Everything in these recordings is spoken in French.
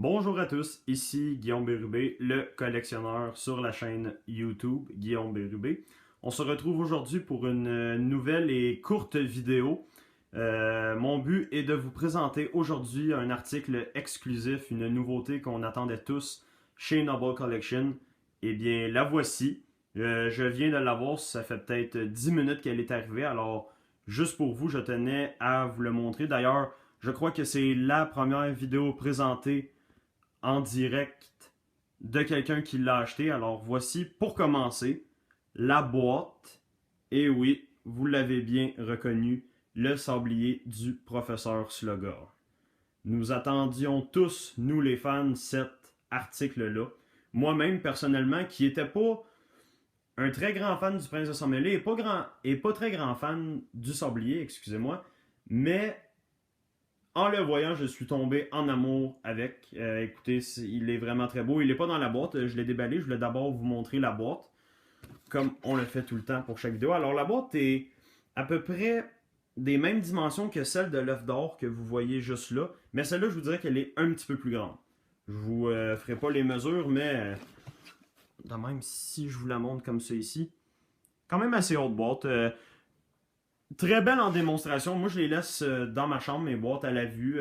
Bonjour à tous, ici Guillaume Bérubé, le collectionneur sur la chaîne YouTube Guillaume Bérubé. On se retrouve aujourd'hui pour une nouvelle et courte vidéo. Mon but est de vous présenter aujourd'hui un article exclusif, une nouveauté qu'on attendait tous chez Noble Collection. Eh bien, la voici. Je viens de l'avoir, ça fait peut-être 10 minutes qu'elle est arrivée, alors juste pour vous, je tenais à vous le montrer. D'ailleurs, je crois que c'est la première vidéo présentée en direct de quelqu'un qui l'a acheté. Alors voici pour commencer la boîte. Et oui, vous l'avez bien reconnu, le sablier du professeur Slugger. Nous attendions tous, nous les fans, cet article-là. Moi-même, personnellement, qui n'était pas un très grand fan du Prince de Sang-Mêlé et pas très grand fan du sablier, excusez-moi, mais en le voyant, je suis tombé en amour avec. Écoutez, il est vraiment très beau. Il n'est pas dans la boîte. Je l'ai déballé. Je voulais d'abord vous montrer la boîte, comme on le fait tout le temps pour chaque vidéo. Alors, la boîte est à peu près des mêmes dimensions que celle de l'œuf d'or que vous voyez juste là. Mais celle-là, je vous dirais qu'elle est un petit peu plus grande. Je vous ferai pas les mesures, mais de même, si je vous la montre comme ça ici, quand même assez haute boîte. Très belle en démonstration. Moi, je les laisse dans ma chambre, mes boîtes à la vue.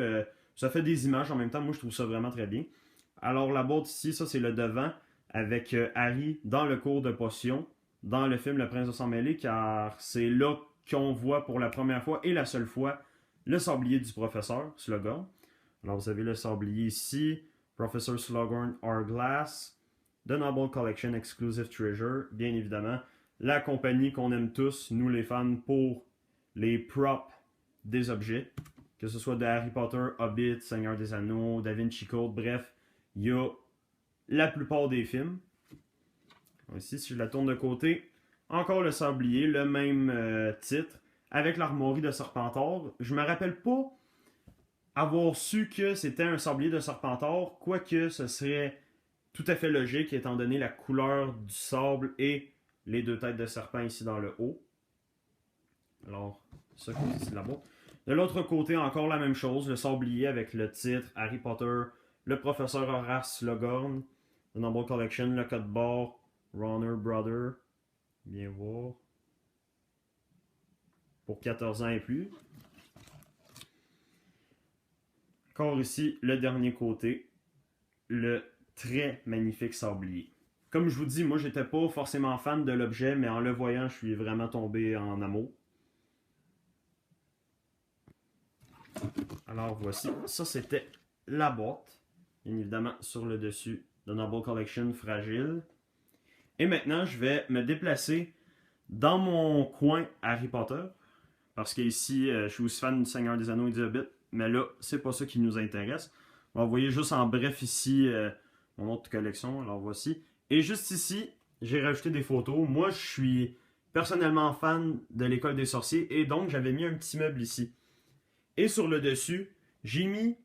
Ça fait des images en même temps. Moi, je trouve ça vraiment très bien. Alors, la boîte ici, ça, c'est le devant avec Harry dans le cours de potion dans le film Le Prince de Sang-Mêlé, car c'est là qu'on voit pour la première fois et la seule fois le sablier du professeur Slughorn. Alors, vous avez le sablier ici, Professor Slughorn Hourglass, The Noble Collection Exclusive Treasure, bien évidemment. La compagnie qu'on aime tous, nous les fans, pour les props des objets, que ce soit de Harry Potter, Hobbit, Seigneur des Anneaux, Da Vinci Code, bref, il y a la plupart des films. Ici, si je la tourne de côté, encore le sablier, le même titre, avec l'armoirie de Serpentard. Je me rappelle pas avoir su que c'était un sablier de Serpentard, quoique ce serait tout à fait logique étant donné la couleur du sable et les deux têtes de serpent ici dans le haut. Alors, ça côté ici de la boîte. De l'autre côté, encore la même chose, le sablier avec le titre Harry Potter, le professeur Horace Slughorn, The Noble Collection, le code barre, Runner Brother, bien voir, pour 14 ans et plus. Encore ici, le dernier côté, le très magnifique sablier. Comme je vous dis, moi j'étais pas forcément fan de l'objet, mais en le voyant, je suis vraiment tombé en amour. Alors voici, ça c'était la boîte, bien évidemment sur le dessus de Noble Collection fragile. Et maintenant, je vais me déplacer dans mon coin Harry Potter, parce qu'ici, je suis aussi fan du Seigneur des Anneaux et du Hobbit, mais là, c'est pas ça qui nous intéresse. On va voyez juste en bref ici mon autre collection, alors voici. Et juste ici, j'ai rajouté des photos. Moi, je suis personnellement fan de l'école des sorciers, et donc j'avais mis un petit meuble ici. Et sur le dessus, j'ai mis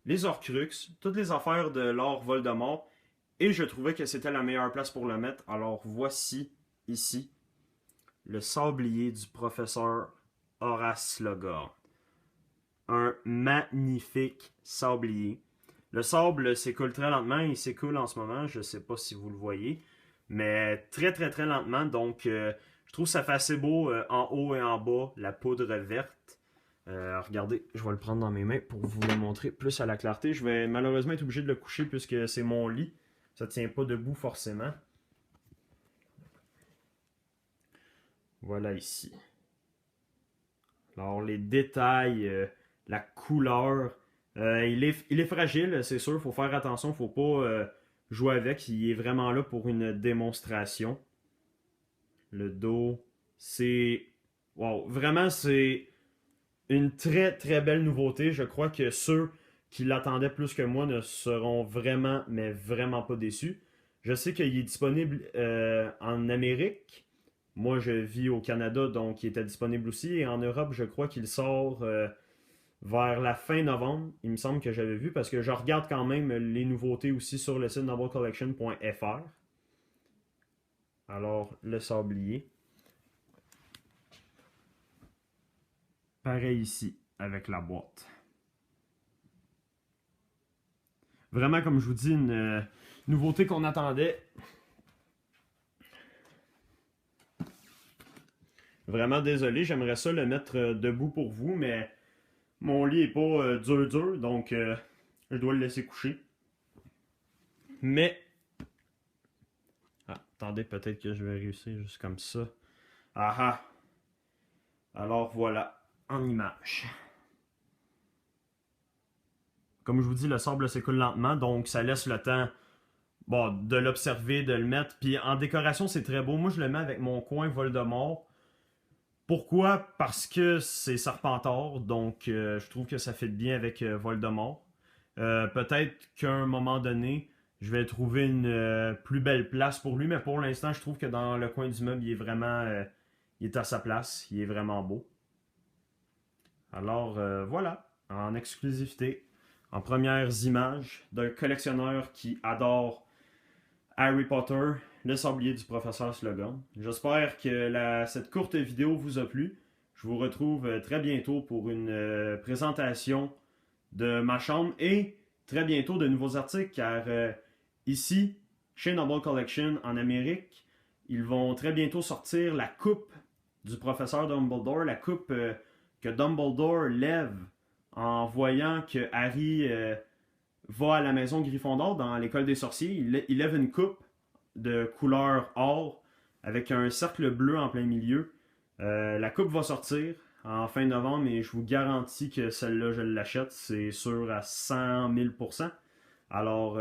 les Horcruxes, toutes les affaires de Lord Voldemort, et je trouvais que c'était la meilleure place pour le mettre. Alors voici ici le sablier du professeur Horace Slughorn. Un magnifique sablier. Le sable s'écoule très lentement, il s'écoule en ce moment, je ne sais pas si vous le voyez, mais très très très lentement, donc je trouve ça fait assez beau en haut et en bas, la poudre verte. Regardez, je vais le prendre dans mes mains pour vous le montrer plus à la clarté. Je vais malheureusement être obligé de le coucher puisque c'est mon lit. Ça ne tient pas debout forcément. Voilà ici. Alors les détails, la couleur, il est fragile, c'est sûr, il faut faire attention, il ne faut pas jouer avec. Il est vraiment là pour une démonstration. Le dos, c'est... Wow, vraiment c'est une très très belle nouveauté. Je crois que ceux qui l'attendaient plus que moi ne seront vraiment, mais vraiment pas déçus. Je sais qu'il est disponible en Amérique. Moi, je vis au Canada, donc il était disponible aussi. Et en Europe, je crois qu'il sort vers la fin novembre. Il me semble que j'avais vu parce que je regarde quand même les nouveautés aussi sur le site noblecollection.fr. Alors, le sablier. Pareil ici avec la boîte. Vraiment, comme je vous dis, une nouveauté qu'on attendait. Vraiment désolé, j'aimerais ça le mettre debout pour vous, mais mon lit est pas dur, donc je dois le laisser coucher. Mais... Ah, attendez, peut-être que je vais réussir juste comme ça. Ah ah! Alors voilà, en image. Comme je vous dis, le sable s'écoule lentement, donc ça laisse le temps de l'observer, de le mettre. Puis en décoration, c'est très beau. Moi, je le mets avec mon coin Voldemort. Pourquoi? Parce que c'est Serpentard, donc je trouve que ça fait bien avec Voldemort. Peut-être qu'à un moment donné, je vais trouver une plus belle place pour lui, mais pour l'instant, je trouve que dans le coin du meuble, il est vraiment il est à sa place, il est vraiment beau. Alors voilà, en exclusivité, en premières images d'un collectionneur qui adore Harry Potter, le sablier du professeur Slogan. J'espère que cette courte vidéo vous a plu. Je vous retrouve très bientôt pour une présentation de ma chambre et très bientôt de nouveaux articles car ici, chez Noble Collection en Amérique, ils vont très bientôt sortir la coupe du professeur Dumbledore, la coupe que Dumbledore lève en voyant que Harry va à la maison Gryffondor dans l'école des sorciers. Il lève une coupe de couleur or avec un cercle bleu en plein milieu. La coupe va sortir en fin novembre et je vous garantis que celle-là, je l'achète. C'est sûr à 100 000%. Alors,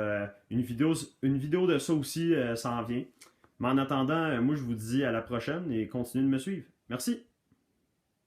une vidéo de ça aussi s'en vient. Mais en attendant, moi, je vous dis à la prochaine et continuez de me suivre. Merci!